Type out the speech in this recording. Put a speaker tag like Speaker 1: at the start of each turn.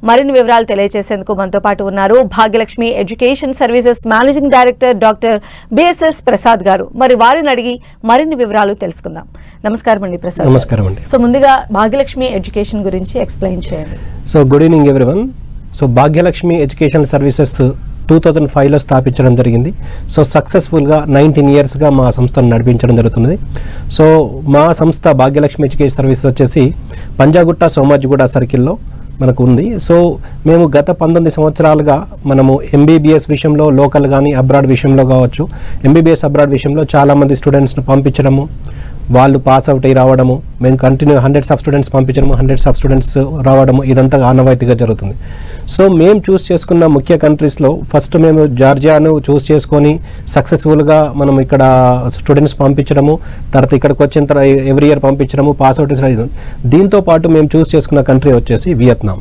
Speaker 1: మరిన్ని వివరాలు తెలియజేసేందుకు మనతో పాటు ఉన్నారు Bhagyalakshmi education services managing director doctor BSS Prasad గారు. మరి వారిని అడిగి మరిన్ని వివరాలు తెలుసుకుందాం. నమస్కారం అండి ప్రసాద్.
Speaker 2: నమస్కారం అండి.
Speaker 1: సో ముందుగా భాగ్యలక్ష్మి ఎడ్యుకేషన్ గురించి ఎక్స్ప్లెయిన్ చేయండి.
Speaker 2: So good evening everyone. So Bhagyalakshmi education services 2005లో స్థాపించడం జరిగింది. సో సక్సెస్ఫుల్గా 19 ఇయర్స్గా మా సంస్థను నడిపించడం జరుగుతుంది. సో మా సంస్థ భాగ్యలక్ష్మి ఎడ్యుకేషన్ సర్వీసెస్ వచ్చేసి పంజాగుట్ట సోమాజిగూడ సర్కిల్లో మనకు ఉంది. సో మేము గత 19 సంవత్సరాలుగా మనము ఎంబీబీఎస్ విషయంలో లోకల్ కానీ అబ్రాడ్ విషయంలో కావచ్చు, ఎంబీబీఎస్ అబ్రాడ్ విషయంలో చాలామంది స్టూడెంట్స్ని పంపించడము, వాళ్ళు పాస్ అవుట్ అయ్యి రావడము, మేము కంటిన్యూ హండ్రెడ్స్ ఆఫ్ స్టూడెంట్స్ పంపించడము, హండ్రెడ్స్ ఆఫ్ స్టూడెంట్స్ రావడము, ఇదంతా ఆనవాయితీగా జరుగుతుంది. సో మేము చూస్ చేసుకున్న ముఖ్య కంట్రీస్లో ఫస్ట్ మేము జార్జియాను చూస్ చేసుకొని సక్సెస్ఫుల్గా మనం ఇక్కడ స్టూడెంట్స్ పంపించడము, తర్వాత ఇక్కడికి వచ్చిన తర్వాత ఎవ్రీ ఇయర్ పంపించడము, పాస్ అవుట్. దీంతో పాటు మేము చూస్ చేసుకున్న కంట్రీ వచ్చేసి వియత్నాం.